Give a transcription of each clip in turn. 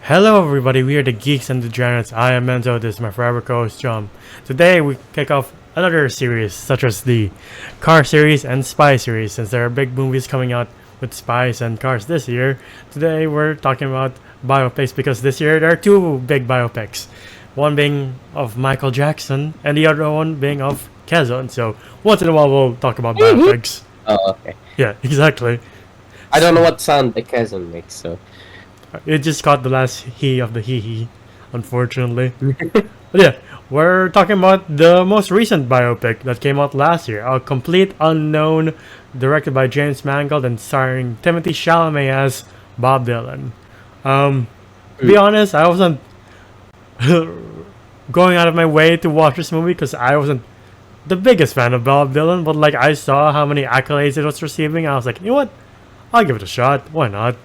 Hello everybody, we are the Geeks and Degenerates. I am Enzo, this is my forever co-host John. Today we kick off another series such as the Car series and Spy series. Since there are big movies coming out with spies and cars this year, today we're talking about biopics because this year there are two big biopics. One being of Michael Jackson and the other one being of Kazan. So once in a while we'll talk about biopics. Oh, okay. Yeah, exactly. I don't know what sound the cousin makes, so. It just caught the last he of the he, unfortunately. But yeah, we're talking about the most recent biopic that came out last year, A Complete Unknown, directed by James Mangold and starring Timothy Chalamet as Bob Dylan. To be honest, I wasn't going out of my way to watch this movie because I wasn't the biggest fan of Bob Dylan, but like I saw how many accolades it was receiving, I was like, you know what? I'll give it a shot. Why not?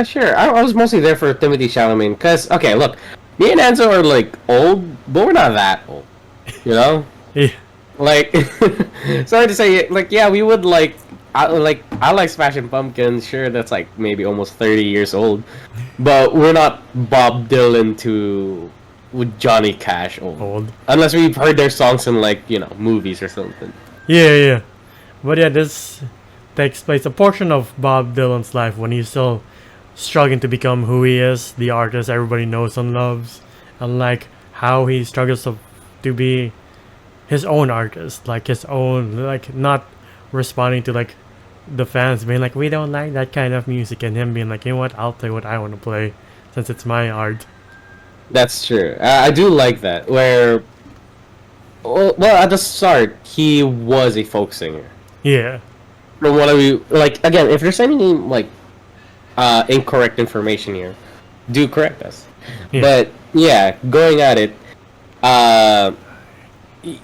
Sure. I was mostly there for Timothy Chalamet, because, okay, look, me and Enzo are, like, old, but we're not that old, you know? Yeah. Like, sorry to say, like, yeah, we would, I like Smashing Pumpkins, sure, that's, like, maybe almost 30 years old, but we're not Bob Dylan with Johnny Cash old. Unless we've heard their songs in, like, you know, movies or something. Yeah. But yeah, this takes place a portion of Bob Dylan's life when he's still struggling to become who he is, the artist everybody knows and loves, and like how he struggles to be his own artist, like his own, like not responding to like the fans being like, we don't like that kind of music, and him being like, you know what, I'll play what I want to play since it's my art. That's true. I do like that, where, well, at the start, he was a folk singer. Yeah. From what like, again, if there's any, like, incorrect information here, do correct us. Yeah. But yeah, going at it,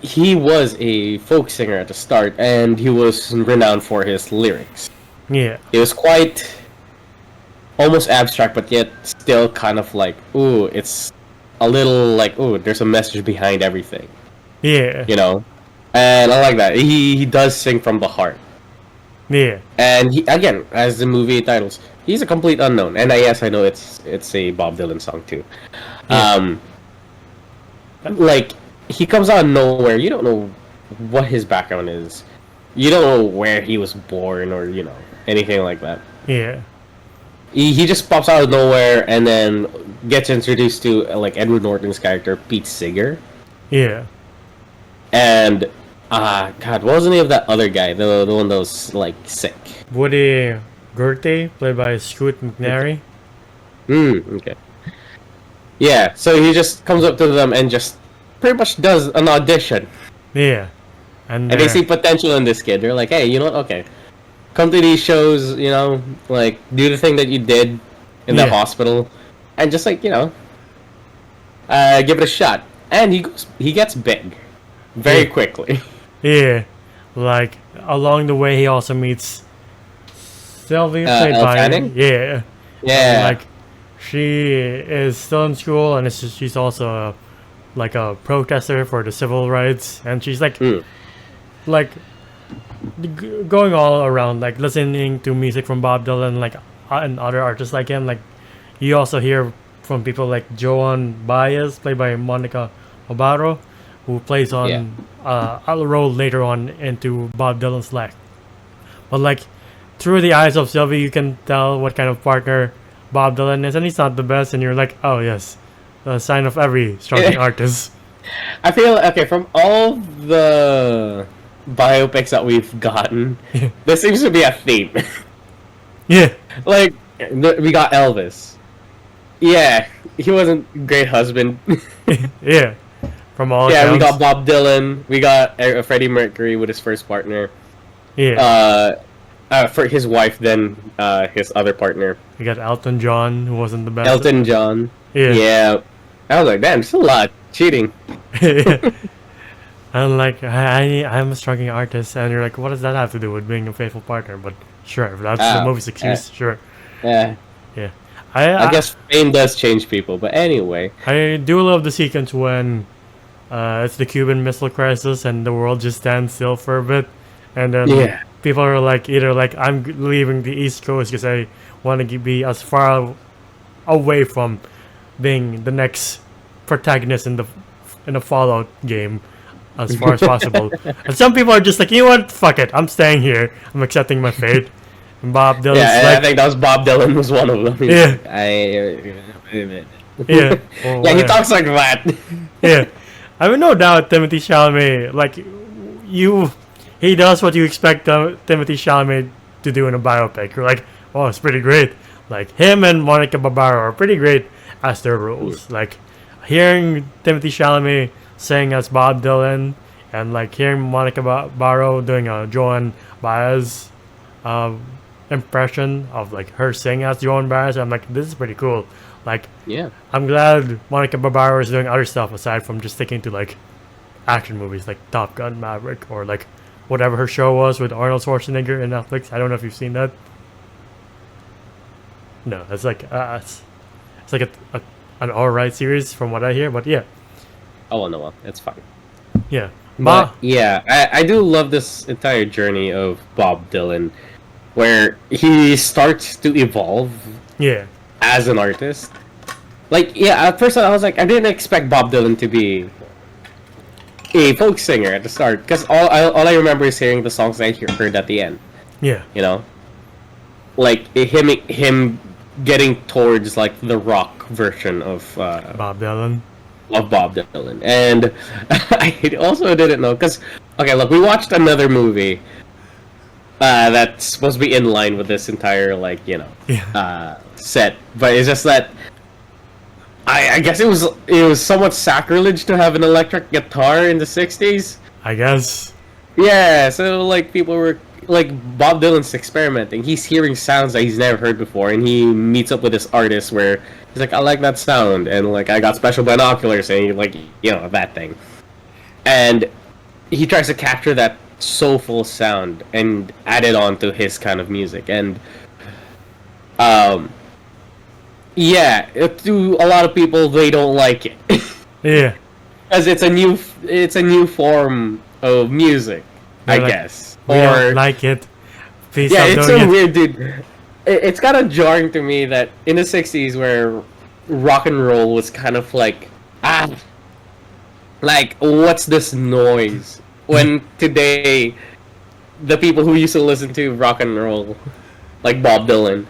he was a folk singer at the start, and he was renowned for his lyrics. Yeah. It was quite almost abstract, but yet still kind of like, ooh, it's a little like, ooh, there's a message behind everything. Yeah. You know, and I like that. He does sing from the heart. Yeah. And he, again, as the movie titles, he's a complete unknown. And yes, I know it's a Bob Dylan song too. Yeah. Like, he comes out of nowhere. You don't know what his background is. You don't know where he was born or, you know, anything like that. Yeah. He just pops out of nowhere and then gets introduced to, like, Edward Norton's character, Pete Seeger. Yeah. And, God, what was the name of that other guy? The one that was, like, sick. Woody Guthrie, played by Scoot McNairy. Okay. Yeah, so he just comes up to them and just pretty much does an audition. Yeah. And they see potential in this kid. They're like, hey, you know what? Okay. Come to these shows, you know, like, do the thing that you did in the hospital. And just, like, you know, give it a shot. And he gets big. Very quickly. Yeah. Like, along the way, he also meets Sylvie, played by... Fanning? Yeah. Yeah. Like, she is still in school, and she's also a protester for the civil rights, and she's like going all around, like listening to music from Bob Dylan, like and other artists like him. Like, you also hear from people like Joan Baez, played by Monica Obaro, who plays on a role later on into Bob Dylan's life. But like, through the eyes of Sylvie, you can tell what kind of partner Bob Dylan is, and he's not the best, and you're like, oh yes, the sign of every struggling artist. I feel, okay, from all the biopics that we've gotten, there seems to be a theme. Yeah. Like, we got Elvis. Yeah, he wasn't a great husband. Yeah. From all accounts. We got accounts. Bob Dylan. We got Freddie Mercury with his first partner. Yeah. For his wife, then his other partner. We got Elton John, who wasn't the best. Elton John. Yeah. I was like, damn, there's a lot cheating. And like, I'm a struggling artist, and you're like, what does that have to do with being a faithful partner? But sure, if that's the movie's excuse, sure. Yeah. Yeah. I guess fame does change people, but anyway. I do love the sequence when it's the Cuban Missile Crisis and the world just stands still for a bit, and then people are like, either like, I'm leaving the East Coast because I want to be as far away from being the next protagonist in the Fallout game as far as possible. And some people are just like, you know what, fuck it, I'm staying here. I'm accepting my fate. And Bob Dylan's Yeah, like, I think that was Bob Dylan was one of them. He's Yeah. like, yeah, well, yeah, he whatever. talks like that. Yeah, I mean, no doubt Timothy Chalamet, like, he does what you expect Timothy Chalamet to do in a biopic. You're like, oh, it's pretty great. Like, him and Monica Barbaro are pretty great as their roles. Like, hearing Timothy Chalamet sing as Bob Dylan, and like hearing Monica Barbaro doing a Joan Baez impression of like her sing as Joan Baez, I'm like, this is pretty cool. Like, Yeah. I'm glad Monica Barbaro is doing other stuff aside from just sticking to like action movies like Top Gun Maverick or like whatever her show was with Arnold Schwarzenegger in Netflix. I don't know if you've seen that. No, it's like it's like an alright series from what I hear, but yeah, Oh no, well, it's fine. yeah. But yeah, I do love this entire journey of Bob Dylan, where he starts to evolve Yeah, as an artist. Like, yeah, at first I was like, I didn't expect Bob Dylan to be a folk singer at the start, because all I remember is hearing the songs I heard at the end. yeah, You know, like him getting towards like the rock version of Bob Dylan. Bob Dylan. And I also didn't know, because, okay, look, we watched another movie that's supposed to be in line with this entire, like, you know, Yeah, set, but it's just that I guess it was somewhat sacrilege to have an electric guitar in the 60s. I guess. Yeah, so like people were like, Bob Dylan's experimenting. He's hearing sounds that he's never heard before, and he meets up with this artist where he's like, I like that sound, and like I got special binoculars, and he, like, you know, that thing. And he tries to capture that soulful sound and add it on to his kind of music. And yeah, to a lot of people, they don't like it. Yeah, Because it's a new form of music, I They're like, guess. we don't like it. Please Yeah, stop it's doing so it. weird, dude. It's kind of jarring to me that in the 60s, where rock and roll was kind of like, like, what's this noise? When today, the people who used to listen to rock and roll, like Bob Dylan,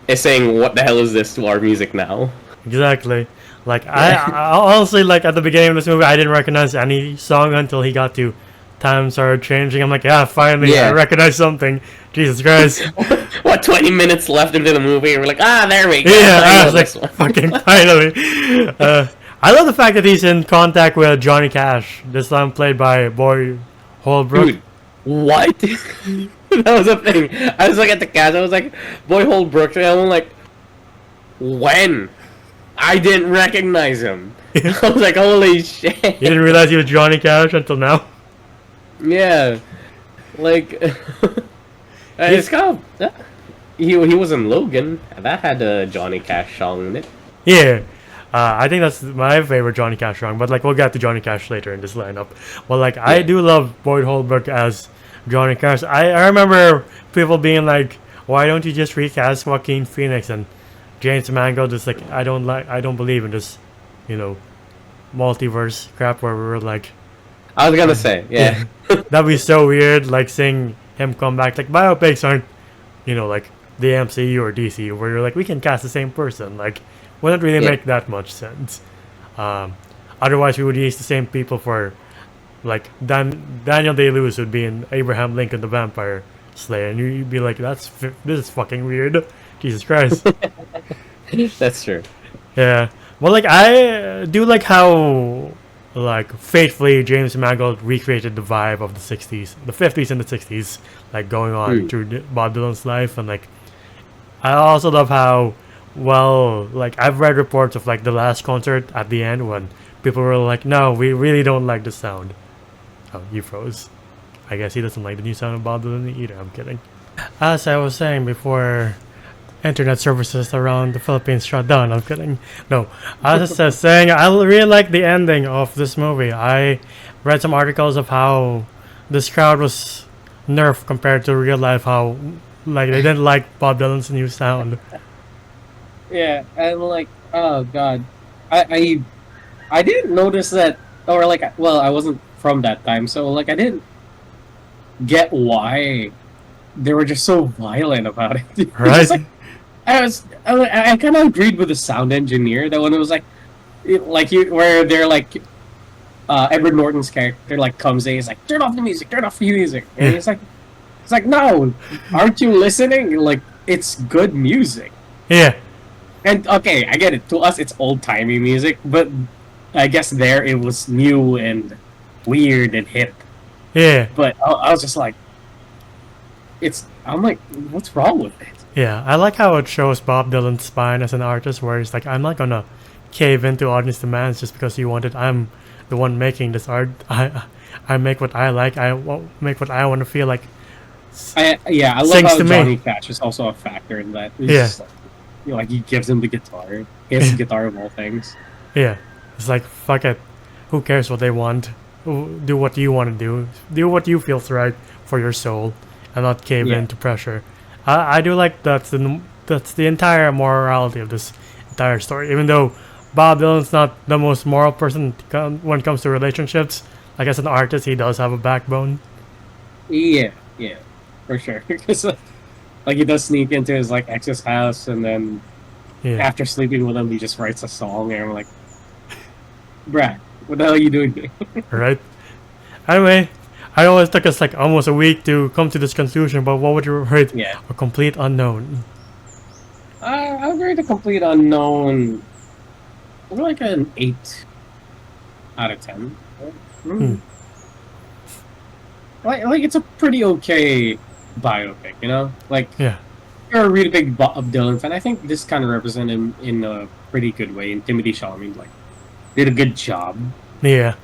is saying, what the hell is this to our music now? Exactly. Like, I honestly, like, at the beginning of this movie, I didn't recognize any song until he got to Time Started Changing. I'm like, yeah, finally, Yeah. I recognize something. Jesus Christ. What, 20 minutes left into the movie, and we're like, there we go. Yeah, I know was like, this one. fucking finally. I love the fact that he's in contact with Johnny Cash, this time played by Boy Holbrook. Dude, what? That was a thing. I was like at the cast, I was like, Boy Holbrook, and I'm like, when? I didn't recognize him. I was like, holy shit. You didn't realize he was Johnny Cash until now? Yeah. Like, it's kind of... He was in Logan. That had a Johnny Cash song in it. Yeah. I think that's my favorite Johnny Cash song, but like we'll get to Johnny Cash later in this lineup. Well, like I do love Boyd Holbrook as Johnny Cash. I remember people being like, "Why don't you just recast Joaquin Phoenix?" And James Mangold just like, I don't believe in this, you know, multiverse crap where we were like, I was gonna say, yeah. that'd be so weird, like seeing him come back. Like biopics aren't, you know, like the MCU or DC where you're like, we can cast the same person. Like, wouldn't really make that much sense. Otherwise, we would use the same people for, like, Daniel Day-Lewis would be in Abraham Lincoln the Vampire Slayer, and you'd be like, this is fucking weird. Jesus Christ. That's true. Yeah. Well, like, I do like how, like, faithfully James Mangold recreated the vibe of the 60s, the 50s and the 60s, like, going on through Bob Dylan's life. And, like, I also love how, well, like, I've read reports of, like, the last concert at the end when people were like, no, we really don't like the sound. Oh, you froze. I guess he doesn't like the new sound of Bob Dylan either. I'm kidding. As I was saying before, internet services around the Philippines shut down. I'm kidding. No, I was just saying I really like the ending of this movie. I read some articles of how this crowd was nerfed compared to real life. How, like, they didn't like Bob Dylan's new sound. Yeah, and like, oh god, I didn't notice that, or like, well, I wasn't from that time, so like, I didn't get why they were just so violent about it. It's just Right? like I kind of agreed with the sound engineer that when it was like, where they're like, Edward Norton's character like comes in, he's like, turn off the music, and Yeah. it's like, no, aren't you listening? Like, it's good music. Yeah. And okay, I get it. To us, it's old timey music, but I guess there it was new and weird and hip. Yeah. But I was just like, I'm like, what's wrong with it? Yeah. I like how it shows Bob Dylan's spine as an artist, where he's like, I'm not gonna cave into audience demands just because you want it. I'm the one making this art. I make what I like. Make what I want to feel like. I love Sings how to me. Johnny Cash is also a factor in that. It's Yeah. just like, like he gives him the guitar, his guitar of all things. Yeah. It's like, fuck it. Who cares what they want? Do what you want to do. Do what you feels right for your soul, and not cave Yeah. in to pressure. I do like that's the entire morality of this entire story. Even though Bob Dylan's not the most moral person when it comes to relationships, like as an artist, he does have a backbone. Yeah, for sure. Because like he does sneak into his like ex's house, and then Yeah. after sleeping with him, he just writes a song, and I'm like, bruh, what the hell are you doing here? Right. Anyway, I know it took us like almost a week to come to this conclusion, but what would you rate Yeah. a complete unknown? I'll rate a complete unknown like an 8 out of 10. Hmm. Like it's a pretty okay biopic, you know? Like, Yeah. you're a really big Bob Dylan fan. I think this kind of represents him in a pretty good way. And Timothy Chalamet like did a good job Yeah.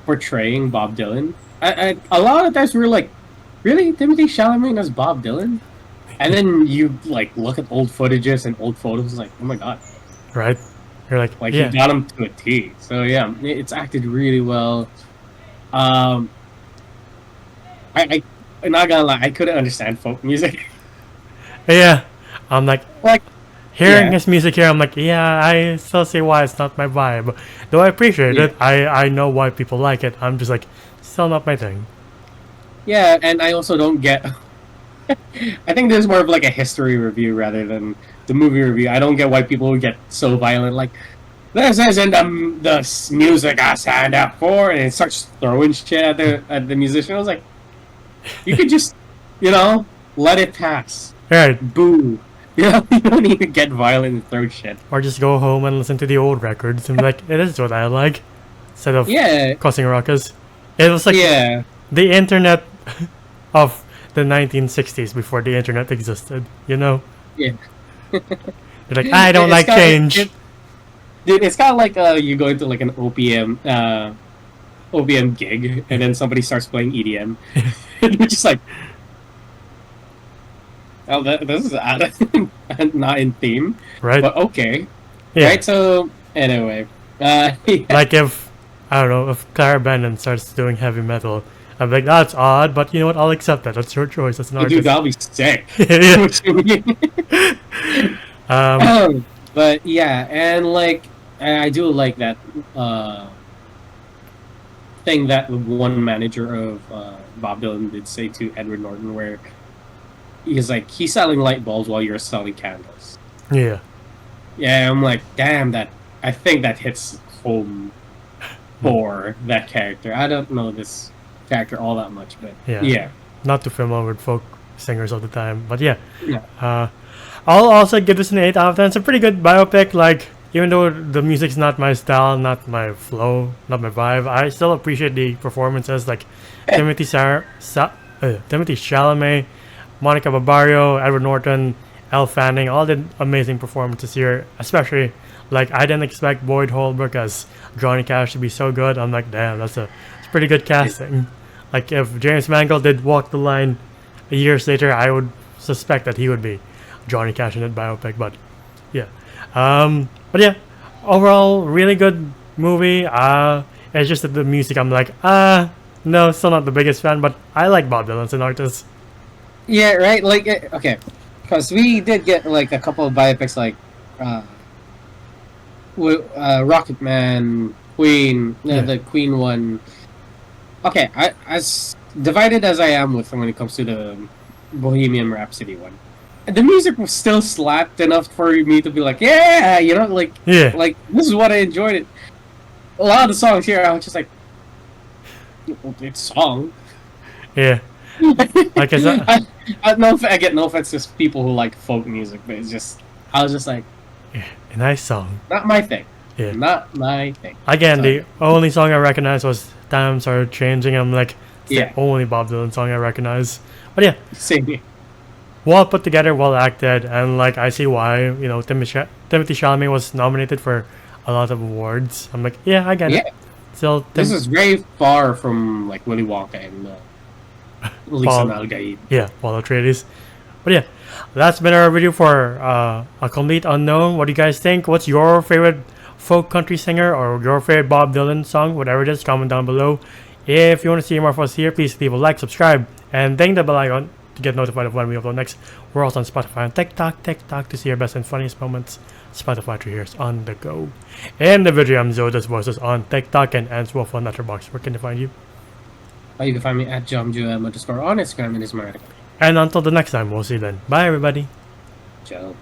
portraying Bob Dylan. A lot of times we were like, really, Timothy Chalamet as Bob Dylan? And then you like look at old footages and old photos, like, oh my god, Right. You're like, like yeah. he got him to a T. So yeah, it's acted really well. Um, I'm not gonna lie, I couldn't understand folk music. Yeah. I'm like, Like, hearing yeah. his music here, I'm like, yeah, I still see why it's not my vibe. Though I appreciate Yeah. it, I know why people like it. I'm just like, still not my thing. Yeah, and I also don't get. I think there's more of like a history review rather than the movie review. I don't get why people get so violent. Like, this isn't the music I signed up for, and it starts throwing shit at the musician. I was like, you could just, let it pass. Right. Boo. You don't need to get violent and throw shit. Or just go home and listen to the old records and be like, it is what I like. Instead of Yeah, causing ruckus. It was like yeah, the internet of the 1960s before the internet existed, you know? yeah. You're like, I don't like change. Dude, it's kind of like you go into like an OPM gig, and then somebody starts playing EDM, and you're just like, "Oh, this is not in theme," Right? but okay, Yeah. right? So anyway, yeah. Like if, I don't know, if Clara Bannon starts doing heavy metal, I'm like, that's odd, but you know what? I'll accept that. That's your choice. That's an Dude, artist. that'll be sick. Yeah. What you mean? But yeah, and like I do like that thing that one manager of Bob Dylan did say to Edward Norton, where he's like, he's selling light bulbs while you're selling candles. Yeah. Yeah, I'm like, damn, I think that hits home for that character. I don't know this character all that much, but yeah. Not too familiar with folk singers all the time, but yeah. Yeah. I'll also give this an 8 out of 10. It's a pretty good biopic. Like, even though the music's not my style, not my flow, not my vibe, I still appreciate the performances. Like Timothy Chalamet, Monica Barbario, Edward Norton, Elle Fanning, all did amazing performances here. Especially, like, I didn't expect Boyd Holbrook as Johnny Cash to be so good. I'm like, damn, it's pretty good casting. Like, if James Mangold did Walk the Line years later, I would suspect that he would be Johnny Cash in that biopic. But yeah, but yeah, overall, really good movie. It's just that the music, I'm like, no, still not the biggest fan, but I like Bob Dylan as an artist. Yeah, right. Like, okay, because we did get like a couple of biopics, like Rocket Man, Queen, Yeah. the Queen one. Okay, as divided as I am with when it comes to the Bohemian Rhapsody one, the music was still slapped enough for me to be like, yeah, you know, Yeah. like this is what I enjoyed it. A lot of the songs here, I was just like, it's song. Yeah. Like I said, I get no offense to people who like folk music, but it's just, I was just like, a nice song. not my thing. Yeah. Not my thing. Again, So, the only song I recognized was Times Are Changing. I'm like, it's Yeah. the only Bob Dylan song I recognize. But yeah, same here. well put together, well acted, and like I see why, you know, Timothy Chalamet was nominated for a lot of awards. I'm like, yeah, I get Yeah. it. Still, This is very far from like Willy Wonka and Lisa Paul- Nalgaid. yeah, Paul Atreides. But yeah, that's been our review for A Complete Unknown. What do you guys think? What's your favorite folk country singer or your favorite Bob Dylan song? Whatever it is, comment down below. If you want to see more of us here, please leave a like, subscribe, and ding the bell icon to get notified of when we upload next. We're also on Spotify and TikTok to see our best and funniest moments. Spotify to hear us on the go. And the video I'm Zoda's voices on TikTok and Answolf on Letterboxd. Where can they find you? You can find me at JomJoM_ on Instagram and Ismarita. And until the next time, we'll see you then. Bye, everybody. Joe.